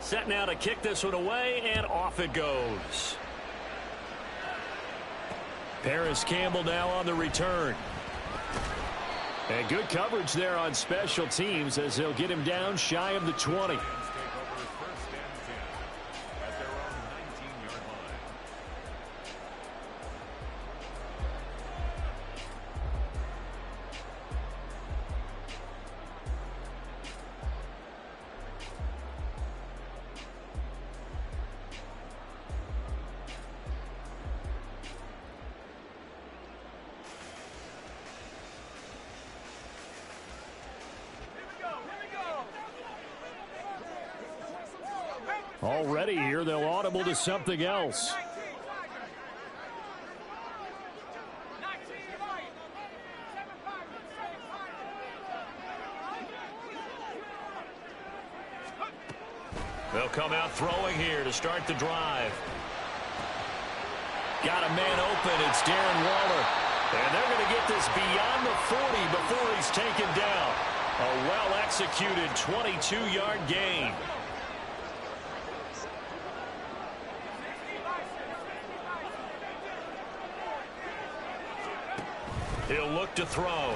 Set now to kick this one away, and off it goes. Paris Campbell now on the return. And good coverage there on special teams as they'll get him down shy of the 20. Already here, they'll audible to something else. They'll come out throwing here to start the drive. Got a man open. It's Darren Waller. And they're going to get this beyond the 40 before he's taken down. A well-executed 22-yard gain. He'll look to throw.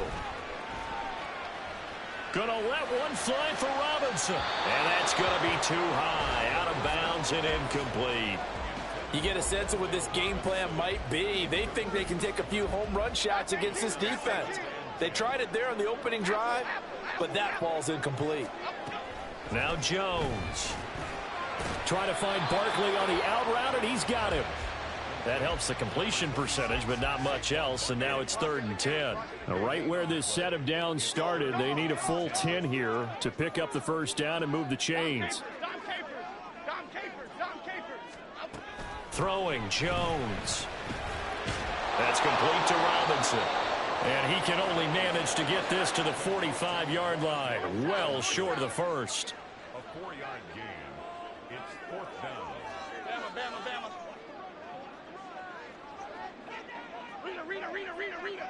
Gonna let one fly for Robinson. And that's gonna be too high. Out of bounds and incomplete. You get a sense of what this game plan might be. They think they can take a few home run shots against this defense. They tried it there on the opening drive, but that ball's incomplete. Now Jones. Trying to find Barkley on the out route, and he's got him. That helps the completion percentage, but not much else, and now it's 3rd and 10. Now, right where this set of downs started, they need a full 10 here to pick up the first down and move the chains. Throwing, Jones. That's complete to Robinson. And he can only manage to get this to the 45-yard line. Well short of the first. A 4-yard gain. It's 4th down. Bama. Rita.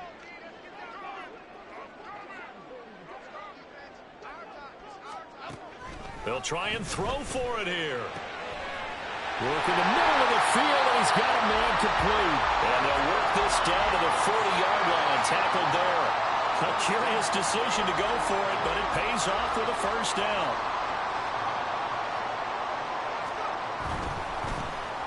They'll try and throw for it here. Work in the middle of the field, and he's got a man complete. And they'll work this down to the 40-yard line, tackled there. A curious decision to go for it, but it pays off with a first down.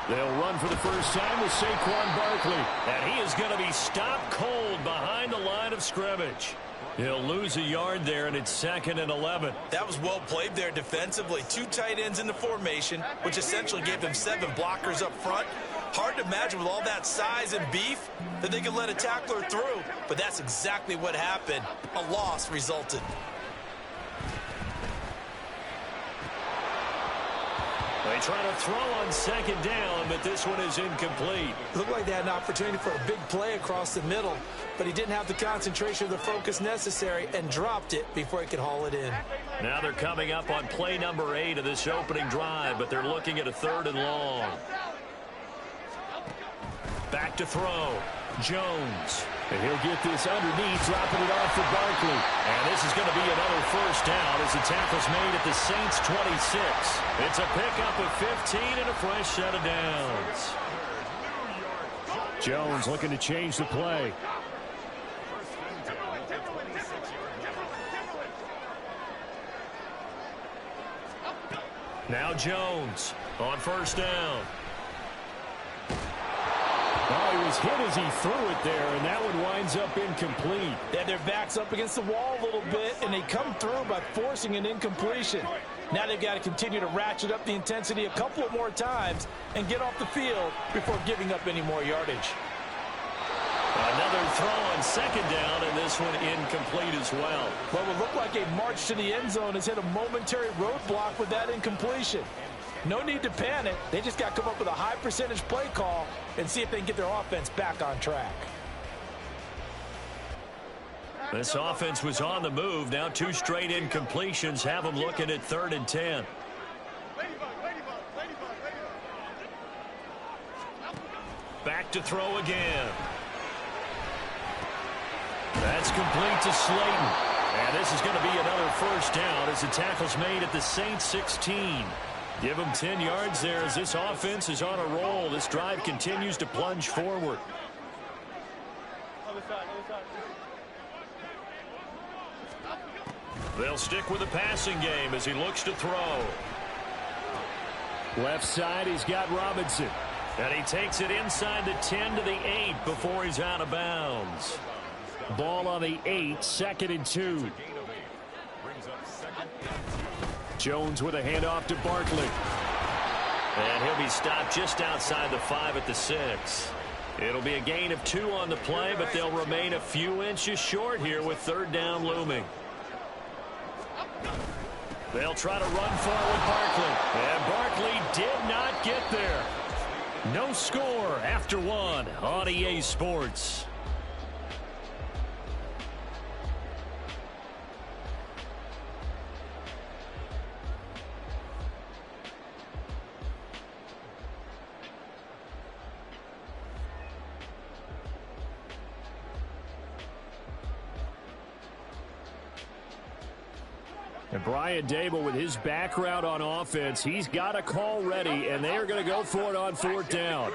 They'll run for the first time with Saquon Barkley. And he is going to be stopped cold behind the line of scrimmage. He'll lose a yard there, and it's 2nd and 11. That was well played there defensively. 2 tight ends in the formation, which essentially gave them 7 blockers up front. Hard to imagine with all that size and beef that they could let a tackler through. But that's exactly what happened. A loss resulted. They try to throw on 2nd down, but this one is incomplete. Looked like they had an opportunity for a big play across the middle, but he didn't have the concentration or the focus necessary and dropped it before he could haul it in. Now they're coming up on play number 8 of this opening drive, but they're looking at a 3rd and long. Back to throw. Jones. And he'll get this underneath, dropping it off for Barkley. And this is going to be another first down as the tackle's made at the Saints' 26. It's a pickup of 15 and a fresh set of downs. Jones looking to change the play. Now Jones on first down. Oh, he was hit as he threw it there, and that one winds up incomplete. They had their backs up against the wall a little bit, and they come through by forcing an incompletion. Now they've got to continue to ratchet up the intensity a couple of more times and get off the field before giving up any more yardage. Another throw on 2nd down, and this one incomplete as well. What would look like a march to the end zone has hit a momentary roadblock with that incompletion. No need to panic. They just got to come up with a high percentage play call and see if they can get their offense back on track. This offense was on the move. Now 2 straight incompletions have them looking at 3rd and 10. Back to throw again. That's complete to Slayton. And this is going to be another first down as the tackle's made at the Saints' 16. Give him 10 yards there as this offense is on a roll. This drive continues to plunge forward. They'll stick with the passing game as he looks to throw. Left side, he's got Robinson. And he takes it inside the 10 to the 8 before he's out of bounds. Ball on the 8, 2nd and 2. Jones with a handoff to Barkley. And he'll be stopped just outside the 5 at the 6. It'll be a gain of 2 on the play, but they'll remain a few inches short here with 3rd down looming. They'll try to run for it with Barkley. And Barkley did not get there. No score after 1 on EA Sports. And Brian Dable, with his background on offense, he's got a call ready, and they are going to go for it on 4th down.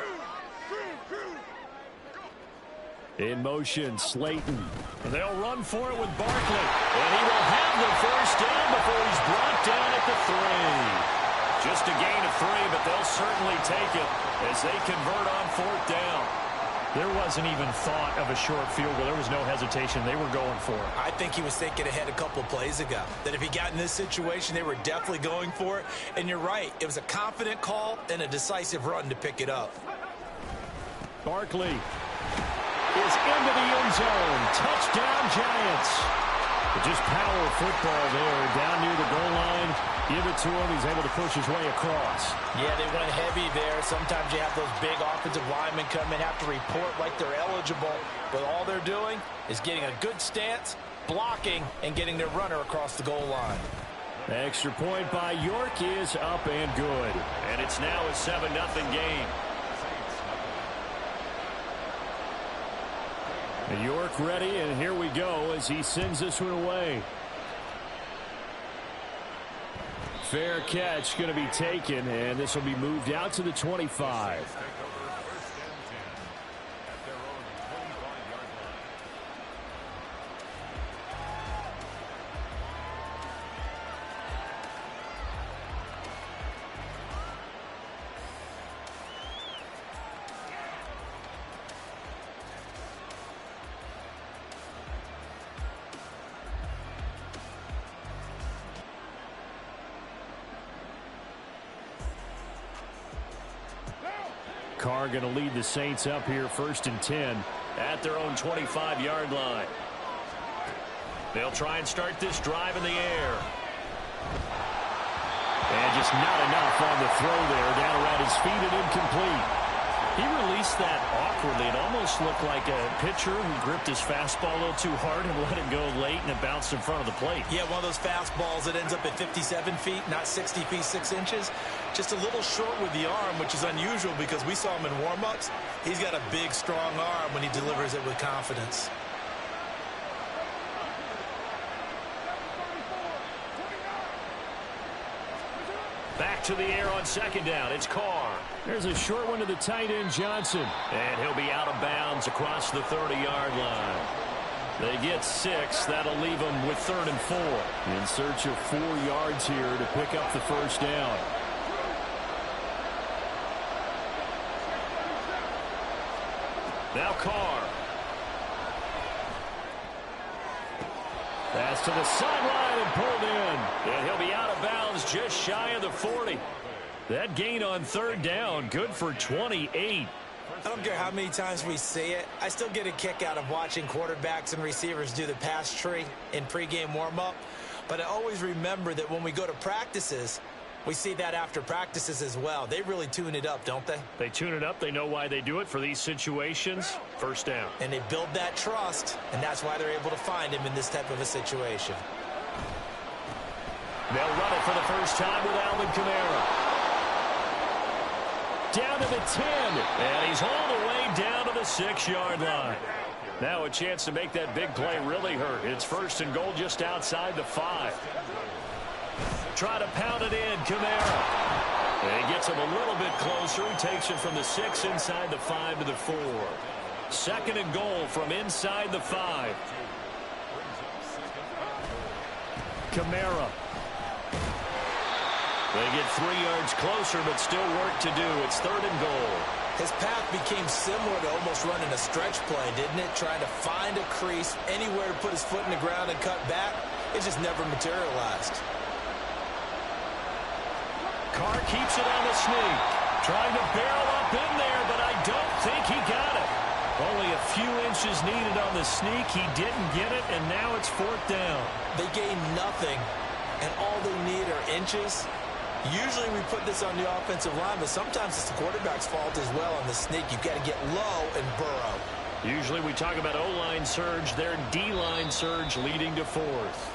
In motion, Slayton. And they'll run for it with Barkley. And he will have the 1st down before he's brought down at the 3. Just a gain of 3, but they'll certainly take it as they convert on 4th down. There wasn't even thought of a short field goal. There was no hesitation. They were going for it. I think he was thinking ahead a couple plays ago, that if he got in this situation, they were definitely going for it. And you're right. It was a confident call and a decisive run to pick it up. Barkley is into the end zone. Touchdown, Giants. Just power football there. Down near the goal line. Give it to him. He's able to push his way across. Yeah, they went heavy there. Sometimes you have those big offensive linemen come in, have to report like they're eligible. But all they're doing is getting a good stance, blocking, and getting their runner across the goal line. The extra point by York is up and good. And it's now a 7-0 game. York ready, and here we go as he sends this one away. Fair catch going to be taken, and this will be moved out to the 25. Carr going to lead the Saints up here 1st and 10 at their own 25-yard line. They'll try and start this drive in the air. And just not enough on the throw there. Down around his feet and incomplete. He released that awkwardly. It almost looked like a pitcher who gripped his fastball a little too hard and let it go late, and it bounced in front of the plate. Yeah, one of those fastballs that ends up at 57 feet, not 60 feet, 6 inches. Just a little short with the arm, which is unusual because we saw him in warm-ups. He's got a big, strong arm when he delivers it with confidence. Back to the air on 2nd down. It's Carr. There's a short one to the tight end, Johnson. And he'll be out of bounds across the 30-yard line. They get 6. That'll leave them with 3rd and 4. In search of 4 yards here to pick up the 1st down. Now Carr. Pass to the sideline and pulled in. And he'll be out of bounds just shy of the 40. That gain on 3rd down, good for 28. I don't care how many times we see it. I still get a kick out of watching quarterbacks and receivers do the pass tree in pregame warm-up. But I always remember that when we go to practices, we see that after practices as well. They really tune it up, don't they? They tune it up. They know why they do it for these situations. 1st down. And they build that trust, and that's why they're able to find him in this type of a situation. They'll run it for the first time with Alvin Kamara. Down to the 10, and he's all the way down to the 6-yard line. Now a chance to make that big play really hurt. It's 1st and goal just outside the 5. Try to pound it in, Kamara. And he gets him a little bit closer. He takes it from the 6 inside the 5 to the 4. Second and goal from inside the 5. Kamara. They get 3 yards closer, but still work to do. It's third and goal. His path became similar to almost running a stretch play, didn't it? Trying to find a crease, anywhere to put his foot in the ground and cut back. It just never materialized. Carr keeps it on the sneak. Trying to barrel up in there, but I don't think he got it. Only a few inches needed on the sneak. He didn't get it, and now it's fourth down. They gain nothing, and all they need are inches. Usually we put this on the offensive line, but sometimes it's the quarterback's fault as well on the sneak. You've got to get low and burrow. Usually we talk about O-line surge, their D-line surge leading to fourth.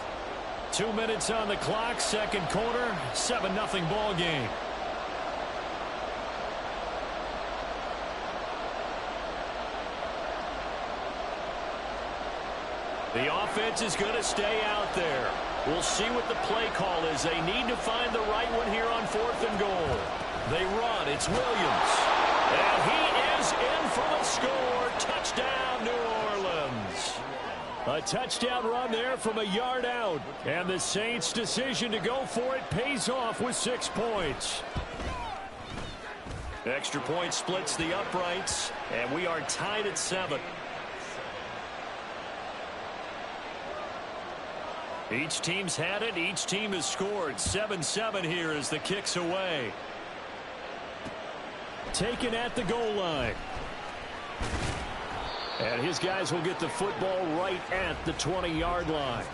2 minutes on the clock, second quarter, 7-0 ball game. The offense is going to stay out there. We'll see what the play call is. They need to find the right one here on fourth and goal. They run. It's Williams. And he is in for the score. Touchdown, New Orleans. A touchdown run there from a yard out. And the Saints' decision to go for it pays off with 6 points. Extra point splits the uprights. And we are tied at 7. Each team's had it. Each team has scored. 7-7 here as the kick's away. Taken at the goal line. And his guys will get the football right at the 20-yard line.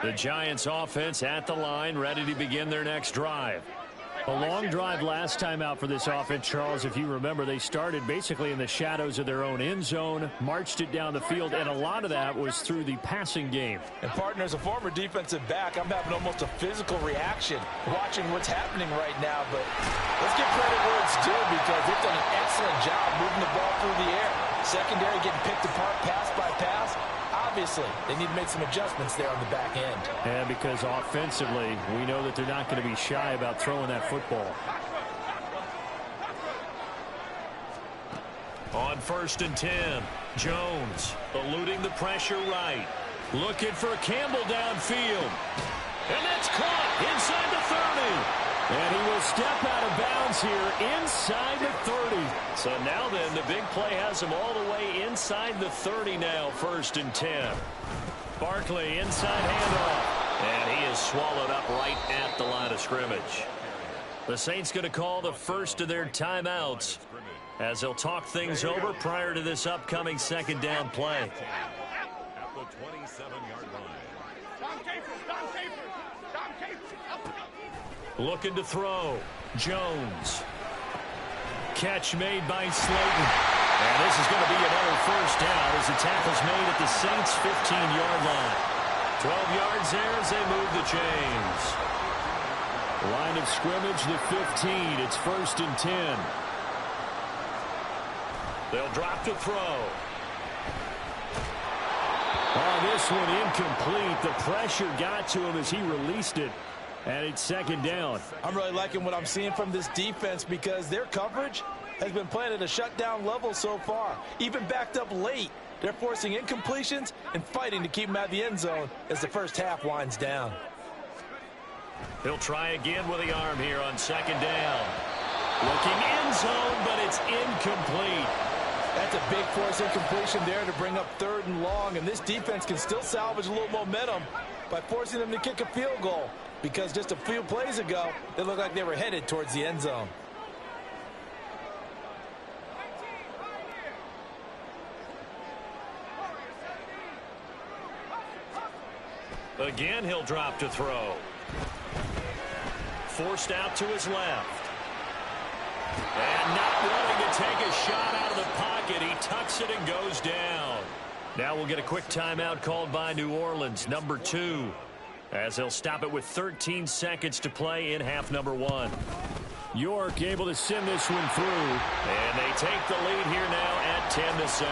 The Giants offense at the line, ready to begin their next drive. A long drive last time out for this offense, Charles. If you remember, they started basically in the shadows of their own end zone, marched it down the field, and a lot of that was through the passing game. And, partner, as a former defensive back, I'm having almost a physical reaction watching what's happening right now. But let's give credit where it's due because they've done an excellent job moving the ball through the air. Secondary getting picked apart pass by pass. Obviously, they need to make some adjustments there on the back end. And because offensively, we know that they're not going to be shy about throwing that football. On 1st and 10, Jones eluding the pressure right. Looking for Campbell downfield. And that's caught inside the 30. And he will step out of bounds here inside the 30. So now then, the big play has him all the way inside the 30 now, 1st and 10. Barkley inside handoff. And he is swallowed up right at the line of scrimmage. The Saints going to call the first of their timeouts as they'll talk things over prior to this upcoming second down play. At the 27-yard line. Looking to throw. Jones. Catch made by Slayton. And this is going to be another first down as the tackle's made at the Saints' 15-yard line. 12 yards there as they move the chains. Line of scrimmage, the 15. It's 1st and 10. They'll drop to throw. Oh, this one incomplete. The pressure got to him as he released it. And it's second down. I'm really liking what I'm seeing from this defense because their coverage has been playing at a shutdown level so far. Even backed up late, they're forcing incompletions and fighting to keep them out of the end zone as the first half winds down. He'll try again with the arm here on second down. Looking end zone, but it's incomplete. That's a big force incompletion there to bring up 3rd and long, and this defense can still salvage a little momentum by forcing them to kick a field goal. Because just a few plays ago, they looked like they were headed towards the end zone. Again, he'll drop to throw. Forced out to his left. And not wanting to take a shot out of the pocket, he tucks it and goes down. Now we'll get a quick timeout called by New Orleans, number 2. As they'll stop it with 13 seconds to play in half number 1. York able to send this one through. And they take the lead here now at 10-7.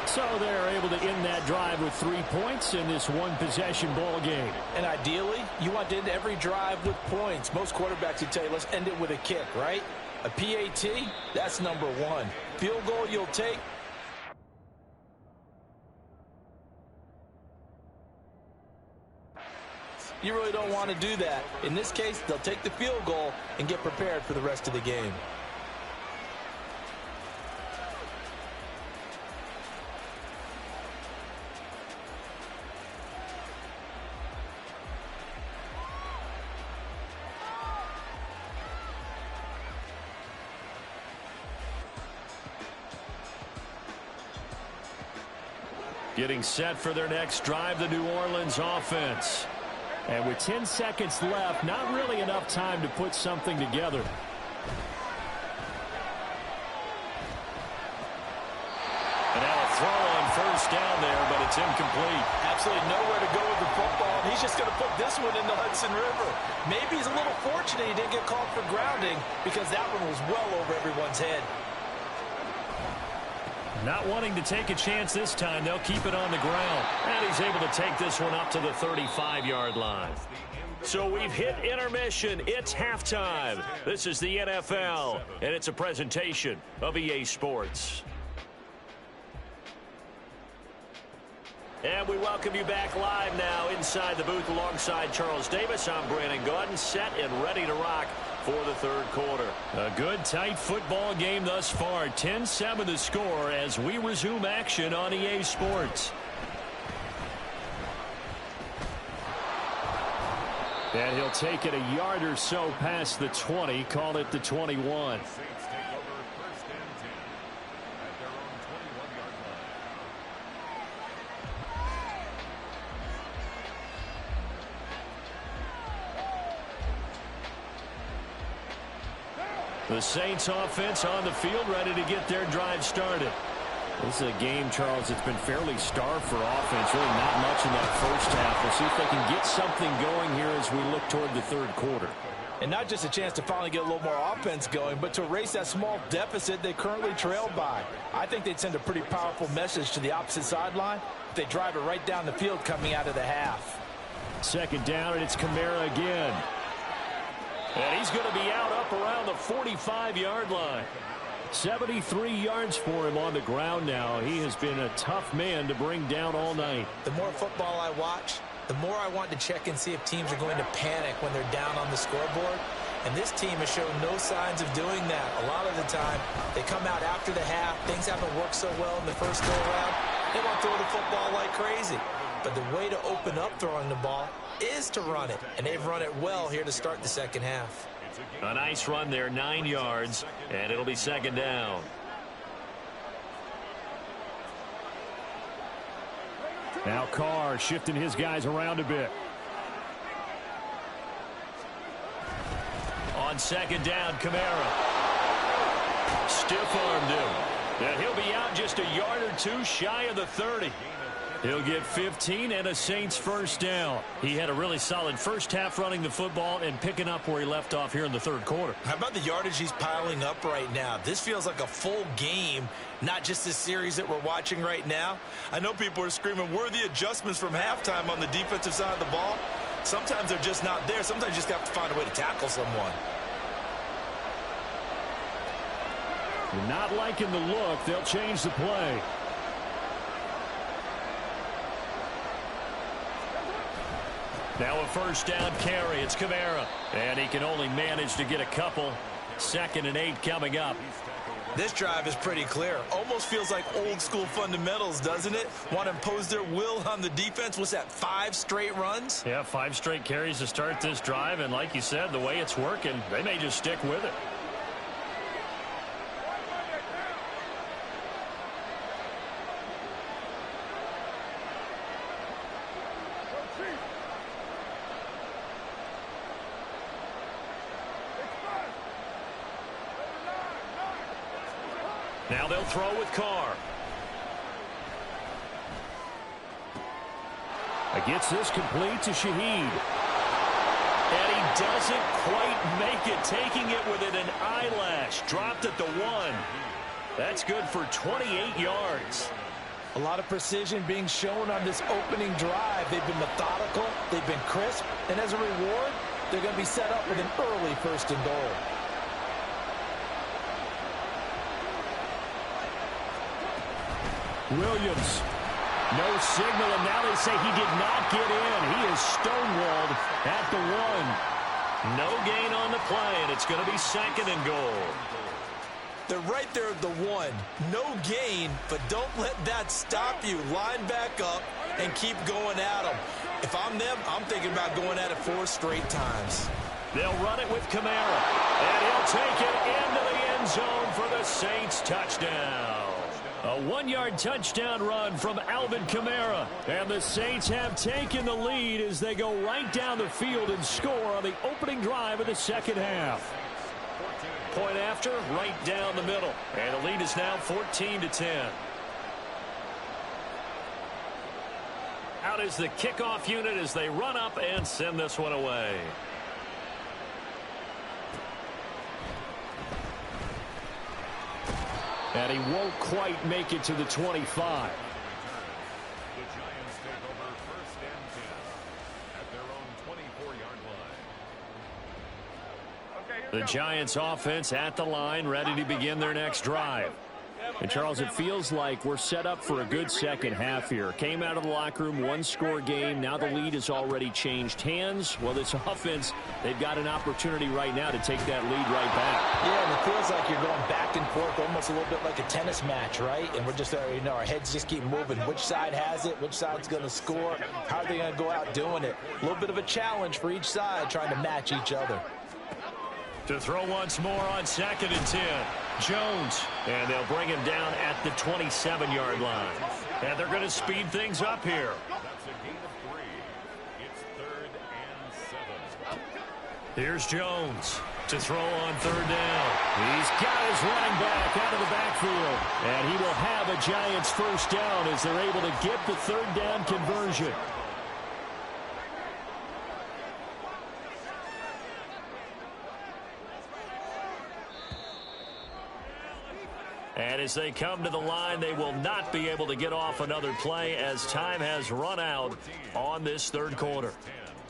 So they're able to end that drive with 3 points in this one-possession ball game. And ideally, you want to end every drive with points. Most quarterbacks would tell you, let's end it with a kick, right? A PAT, that's number one. Field goal you'll take. You really don't want to do that. In this case, they'll take the field goal and get prepared for the rest of the game. Getting set for their next drive, the New Orleans offense. And with 10 seconds left, not really enough time to put something together. And now a throw on first down there, but it's incomplete. Absolutely nowhere to go with the football. He's just going to put this one in the Hudson River. Maybe he's a little fortunate he didn't get called for grounding because that one was well over everyone's head. Not wanting to take a chance this time, they'll keep it on the ground. And he's able to take this one up to the 35-yard line. So we've hit intermission. It's halftime. This is the NFL, and it's a presentation of EA Sports. And we welcome you back live now inside the booth alongside Charles Davis. I'm Brandon Gaudin, set and ready to rock for the third quarter. A good, tight football game thus far. 10-7 the score as we resume action on EA Sports. And he'll take it a yard or so past the 20, call it the 21. The Saints offense on the field, ready to get their drive started. This is a game, Charles, that's been fairly starved for offense. Really not much in that first half. We'll see if they can get something going here as we look toward the third quarter. And not just a chance to finally get a little more offense going, but to erase that small deficit they currently trailed by. I think they'd send a pretty powerful message to the opposite sideline if they drive it right down the field coming out of the half. Second down, and it's Kamara again. And he's going to be out up around the 45-yard line. 73 yards for him on the ground now. He has been a tough man to bring down all night. The more football I watch, the more I want to check and see if teams are going to panic when they're down on the scoreboard. And this team has shown no signs of doing that. A lot of the time, they come out after the half. Things haven't worked so well in the first go-around. They want to throw the football like crazy. But the way to open up throwing the ball is to run it. And they've run it well here to start the second half. A nice run there, 9 yards, and it'll be second down. Now Carr shifting his guys around a bit. On second down, Kamara. Stiff-armed him. And he'll be out just a yard or two shy of the 30. He'll get 15 and a Saints first down. He had a really solid first half running the football and picking up where he left off here in the third quarter. How about the yardage he's piling up right now? This feels like a full game, not just the series that we're watching right now. I know people are screaming, worthy adjustments from halftime on the defensive side of the ball. Sometimes they're just not there. Sometimes you just have to find a way to tackle someone. Not liking the look. They'll change the play. Now a first down carry. It's Kamara. And he can only manage to get a couple. 2nd and 8 coming up. This drive is pretty clear. Almost feels like old school fundamentals, doesn't it? Want to impose their will on the defense. What's that, 5 straight runs? Yeah, 5 straight carries to start this drive. And like you said, the way it's working, they may just stick with it. Now they'll throw with Carr. Gets this complete to Shaheed. And he doesn't quite make it, taking it within an eyelash. Dropped at the 1. That's good for 28 yards. A lot of precision being shown on this opening drive. They've been methodical, they've been crisp, and as a reward, they're going to be set up with an early 1st and goal. Williams. No signal, and now they say he did not get in. He is stonewalled at the 1. No gain on the play, and it's going to be 2nd and goal. They're right there at the 1. No gain, but don't let that stop you. Line back up and keep going at them. If I'm them, I'm thinking about going at it 4 straight times. They'll run it with Kamara, and he'll take it into the end zone for the Saints touchdown. A 1-yard touchdown run from Alvin Kamara. And the Saints have taken the lead as they go right down the field and score on the opening drive of the 2nd half. Point after, right down the middle. And the lead is now 14-10. Out is the kickoff unit as they run up and send this one away. And he won't quite make it to the 25. The Giants take over 1st and 10 at their own 24-yard line. The Giants offense at the line, ready to begin their next drive. And, Charles, it feels like we're set up for a good 2nd half here. Came out of the locker room, 1-score game. Now the lead has already changed hands. Well, this offense, they've got an opportunity right now to take that lead right back. Yeah, and it feels like you're going back and forth, almost a little bit like a tennis match, right? And we're just, our heads just keep moving. Which side has it? Which side's going to score? How are they going to go out doing it? A little bit of a challenge for each side, trying to match each other. To throw once more on 2nd and 10. Jones, and they'll bring him down at the 27-yard line. And they're going to speed things up here. That's a gain of 3. It's 3rd and 7. Here's Jones to throw on 3rd down. He's got his running back out of the backfield. And he will have a Giants 1st down as they're able to get the 3rd down conversion. And as they come to the line, they will not be able to get off another play as time has run out on this 3rd quarter.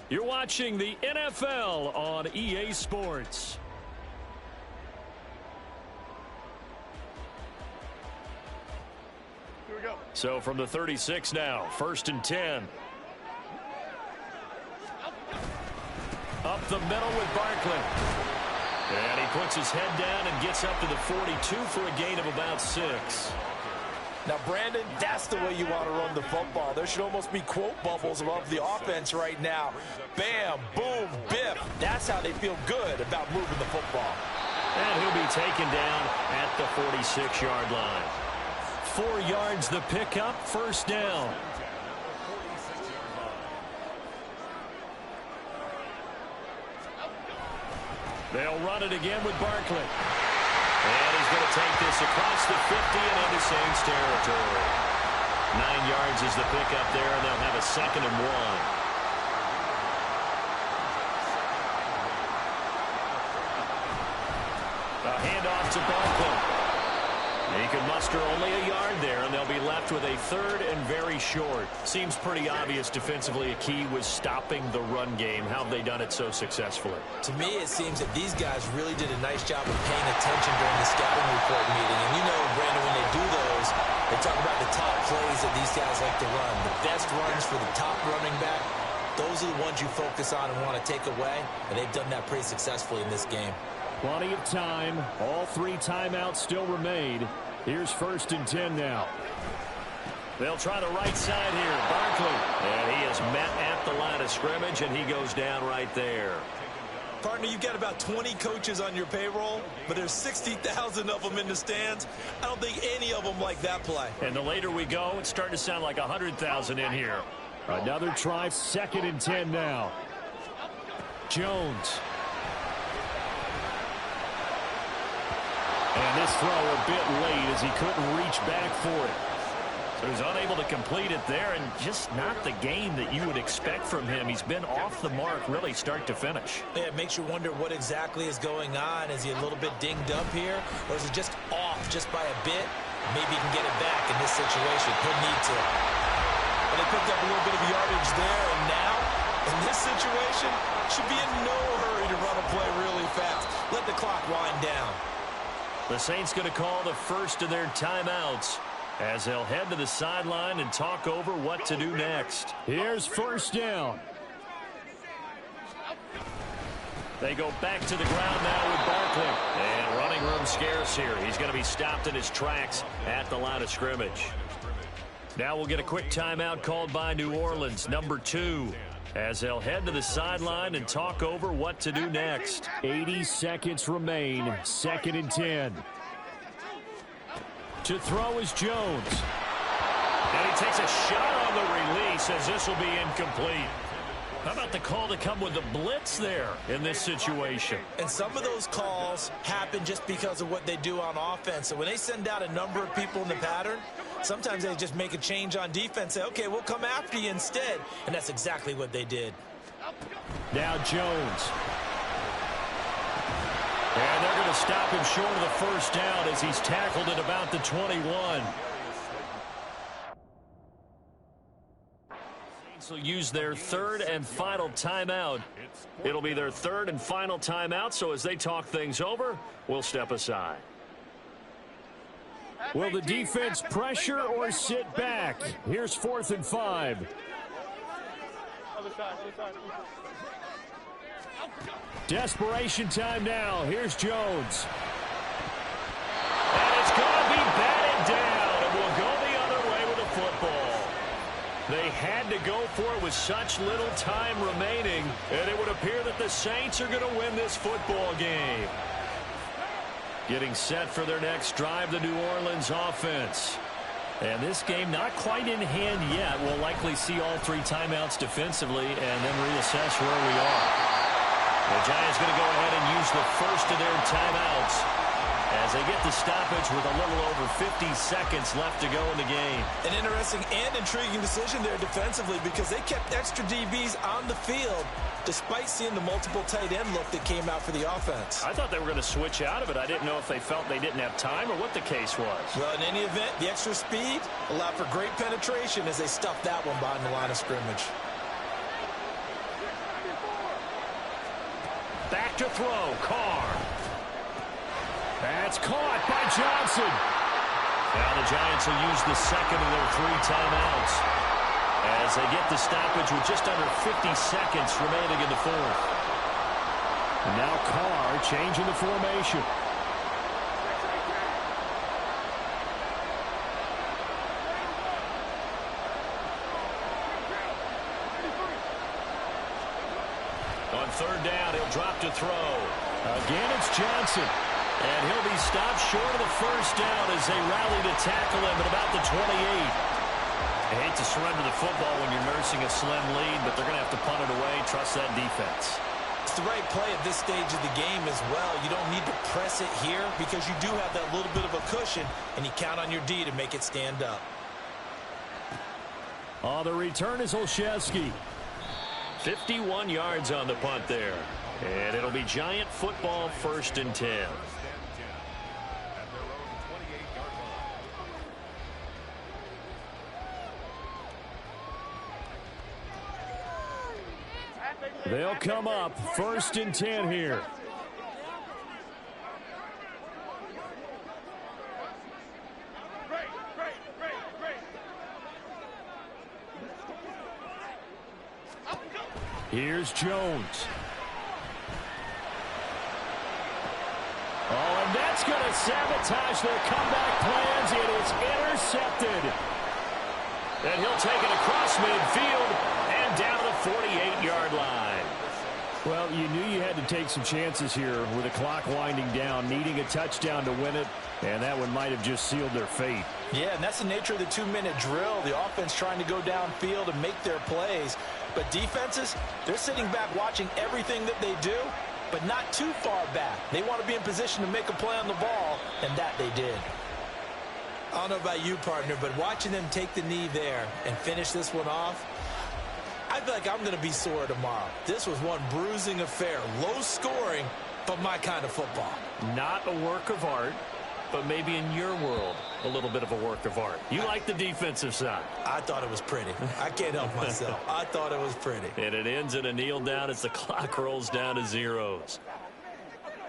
You're watching the NFL on EA Sports. Here we go. So from the 36 now, 1st and 10. Up the middle with Barkley. And he puts his head down and gets up to the 42 for a gain of about 6. Now, Brandon, that's the way you want to run the football. There should almost be quote bubbles above the offense right now. Bam, boom, biff. That's how they feel good about moving the football. And he'll be taken down at the 46-yard line. 4 yards the pickup, 1st down. They'll run it again with Barkley. And he's going to take this across the 50 and into Saints territory. 9 yards is the pickup there, and they'll have a 2nd and 1. A handoff to Barkley. He can muster only a yard there, and they'll be left with a 3rd and very short. Seems pretty obvious defensively a key was stopping the run game. How have they done it so successfully? To me, it seems that these guys really did a nice job of paying attention during the scouting report meeting. And you know, Brandon, when they do those, they talk about the top plays that these guys like to run. The best runs for the top running back, those are the ones you focus on and want to take away. And they've done that pretty successfully in this game. Plenty of time. All 3 timeouts still remain. Here's 1st and 10 now. They'll try the right side here. Barkley. And he is met at the line of scrimmage, and he goes down right there. Partner, you've got about 20 coaches on your payroll, but there's 60,000 of them in the stands. I don't think any of them like that play. And the later we go, it's starting to sound like 100,000 in here. Another try, 2nd and 10 now. Jones. And this throw a bit late as he couldn't reach back for it. So he's unable to complete it there, and just not the game that you would expect from him. He's been off the mark really start to finish. Yeah, it makes you wonder what exactly is going on. Is he a little bit dinged up here, or is it just off just by a bit? Maybe he can get it back in this situation. He'll need to. And they picked up a little bit of yardage there, and now, in this situation, should be in no hurry to run a play really fast. Let the clock wind down. The Saints going to call the first of their timeouts as they'll head to the sideline and talk over what to do next. Here's first down. They go back to the ground now with Barkley. And running room scarce here. He's going to be stopped in his tracks at the line of scrimmage. Now we'll get a quick timeout called by New Orleans, number 2, as they'll head to the sideline and talk over what to do next. 80 seconds remain, 2nd and 10. To throw is Jones. And he takes a shot on the release as this will be incomplete. How about the call to come with the blitz there in this situation? And some of those calls happen just because of what they do on offense. So when they send out a number of people in the pattern, sometimes they just make a change on defense, say, okay, we'll come after you instead. And that's exactly what they did. Now Jones. And they're going to stop him short of the first down as he's tackled at about the 21. Saints will use their third and final timeout. It'll be their third and final timeout, so as they talk things over, we'll step aside. Will the defense pressure or sit back? Here's 4th and 5. Desperation time now. Here's Jones. And it's going to be batted down, and we'll go the other way with the football. They had to go for it with such little time remaining, and it would appear that the Saints are going to win this football game. Getting set for their next drive, the New Orleans offense. And this game not quite in hand yet. We'll likely see all 3 timeouts defensively and then reassess where we are. The Giants going to go ahead and use the first of their timeouts as they get the stoppage with a little over 50 seconds left to go in the game. An interesting and intriguing decision there defensively because they kept extra DBs on the field despite seeing the multiple tight end look that came out for the offense. I thought they were going to switch out of it. I didn't know if they felt they didn't have time or what the case was. Well, in any event, the extra speed allowed for great penetration as they stuffed that one behind the line of scrimmage. Back to throw, Carr. That's caught by Johnson. Now the Giants will use the second of their 3 timeouts as they get the stoppage with just under 50 seconds remaining in the 4th. And now Carr changing the formation. On 3rd down, he'll drop to throw. Again, it's Johnson. And he'll be stopped short of the first down as they rally to tackle him at about the 28. I hate to surrender the football when you're nursing a slim lead, but they're going to have to punt it away. Trust that defense. It's the right play at this stage of the game as well. You don't need to press it here because you do have that little bit of a cushion, and you count on your D to make it stand up. On the return is Olszewski. 51 yards on the punt there. And it'll be Giant football, 1st and 10. They'll come up 1st and 10 here. Here's Jones. Oh, and that's going to sabotage their comeback plans. It is intercepted. And he'll take it across midfield and down to the 48-yard line. Well, you knew you had to take some chances here with the clock winding down, needing a touchdown to win it, and that one might have just sealed their fate. Yeah, and that's the nature of the 2-minute drill. The offense trying to go downfield and make their plays. But defenses, they're sitting back watching everything that they do, but not too far back. They want to be in position to make a play on the ball, and that they did. I don't know about you, partner, but watching them take the knee there and finish this one off, I feel like I'm going to be sore tomorrow. This was one bruising affair. Low scoring, but my kind of football. Not a work of art. but maybe in your world, a little bit of a work of art. You like the defensive side. I thought it was pretty. I can't help myself. I thought it was pretty. And it ends in a kneel down as the clock rolls down to zeros.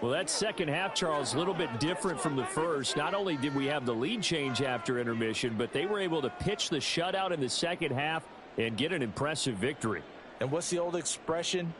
Well, that second half, Charles, a little bit different from the first. Not only did we have the lead change after intermission, but they were able to pitch the shutout in the second half and get an impressive victory. And what's the old expression?